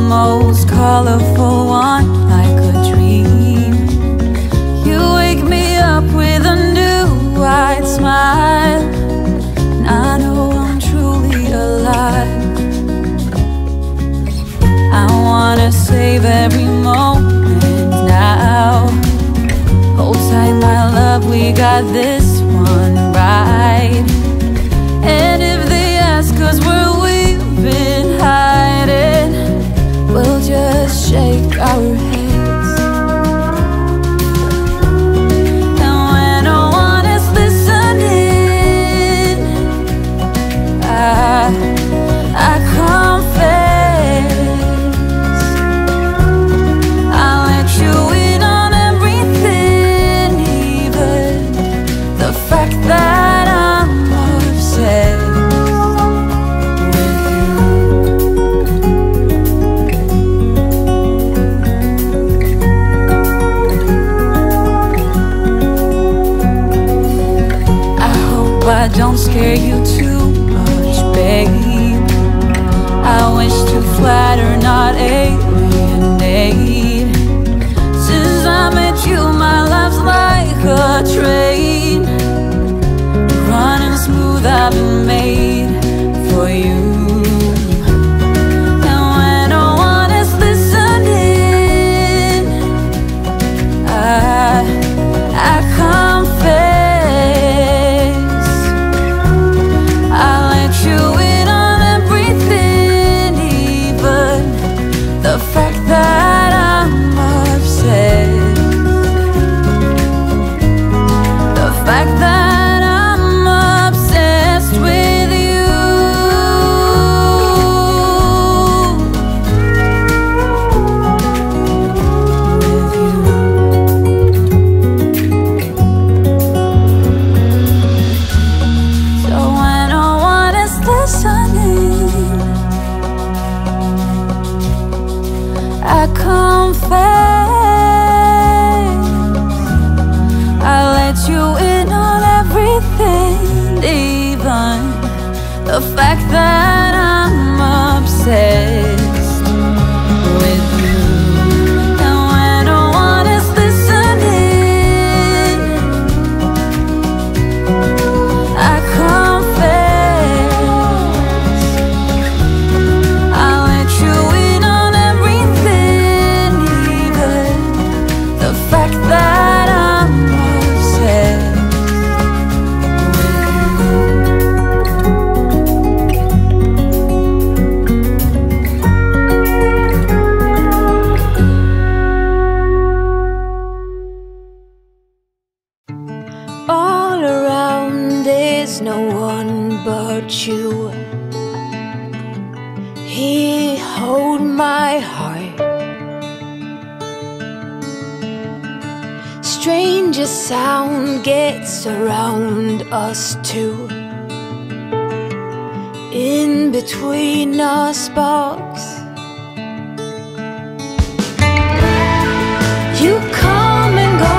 most colorful one, like a dream. You wake me up with a new white smile, and I know I'm truly alive. I wanna save every moment now. Hold tight, my love, we got this one right. And if they ask us where we've been hiding, we'll just shake our heads. And when no one is listening, I confess, I'll let you in on everything, even the fact that I'm obsessed. I don't scare you too much, babe. I wish to flatter, not alienate. Since I met you, my life's like a train, running smooth, I've been made for you. And when no one is listening, I confess, the fact that I'm obsessed, the fact that I'm obsessed with you. So when no one is listening, I confess, I let you in on everything, even the fact that I'm obsessed with you. And when no one is listening, I confess, I let you in on everything, the fact that I'm obsessed with you. All around there's no one but you. Here, hold my heart. Stranger sound gets around us two. In between our sparks, you come and go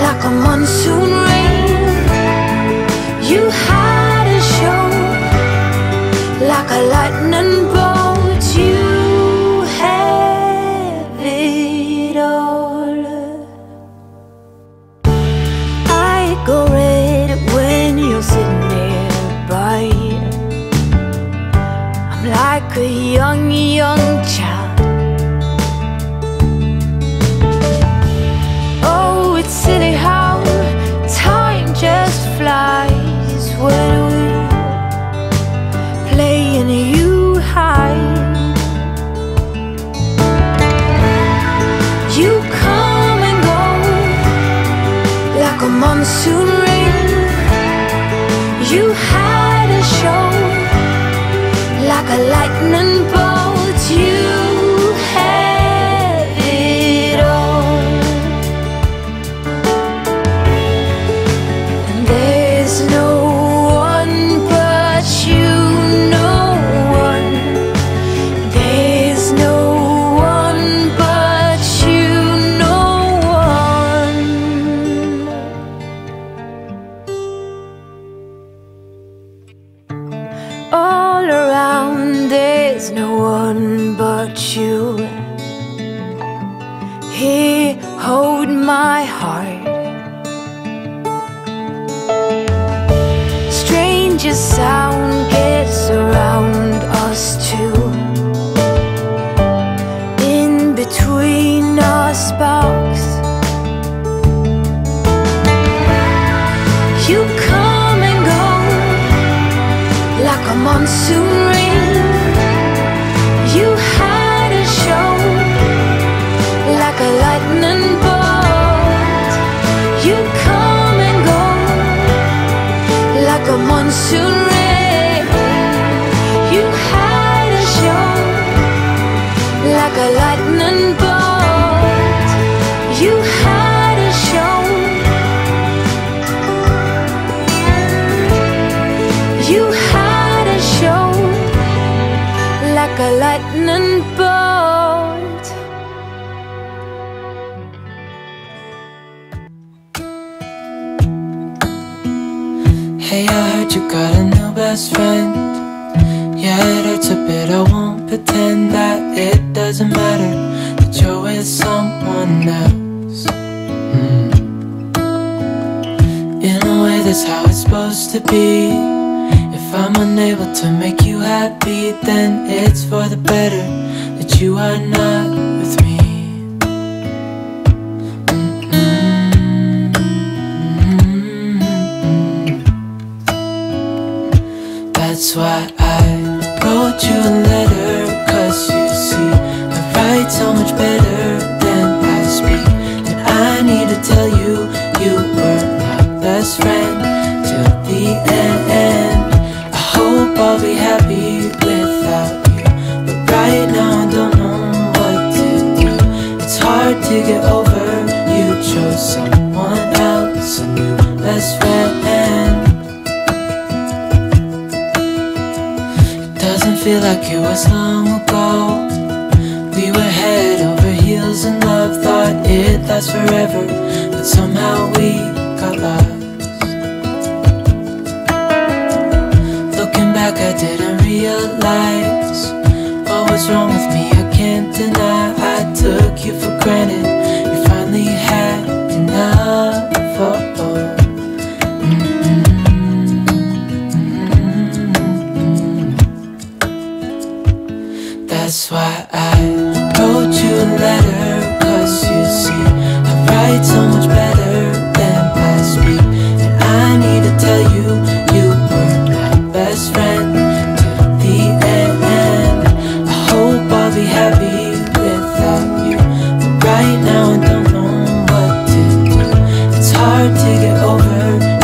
like a monsoon rain. You hide and show like a lightning bolt. You have it all. I go red when you're sitting nearby. I'm like a young child. Oh, it's silly how time just flies when we play and you hide. You come and go like a monsoon rain. You hide and show like a lightning bolt. You have it all. And there's no one but you, no one. There's no one but you, no one. All around there's no one you. He hold my heart. Stranger sound gets around us too. In between our sparks, you come and go like a monsoon rain. You had a show like a lightning bolt. You come and go like a monsoon rain. You had a show like a lightning bolt. You had a show. You had a show like a lightning bolt. Hey, I heard you got a new best friend. Yeah, it hurts a bit, I won't pretend that it doesn't matter that you're with someone else. In a way, that's how it's supposed to be. If I'm unable to make you happy, then it's for the better that you are not with me. That's why I wrote you a letter, 'cause you see, I write so much better than I speak. And I need to tell you, you were my best friend till the end. I hope I'll be happy without you, but right now I don't know what to do. It's hard to get over, you chose someone else, a new best friend. Doesn't feel like it was long ago. We were head over heels in love, thought it'd last forever, but somehow we got lost. Looking back, I didn't realize what was wrong with me. I can't deny I took you for granted. You finally had enough. That's why I wrote you a letter, 'cause you see, I write so much better than I speak. And I need to tell you, you were my best friend till the end. I hope I'll be happy without you, but right now I don't know what to do. It's hard to get over,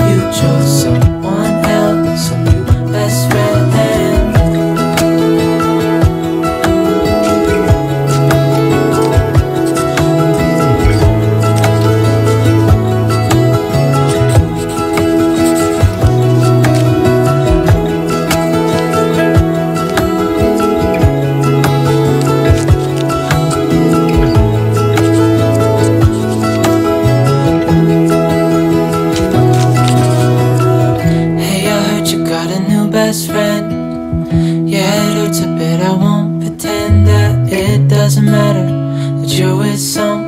you chose someone else, a new best friend. Best friend, yeah, it hurts a bit, I won't pretend that it doesn't matter that you're with someone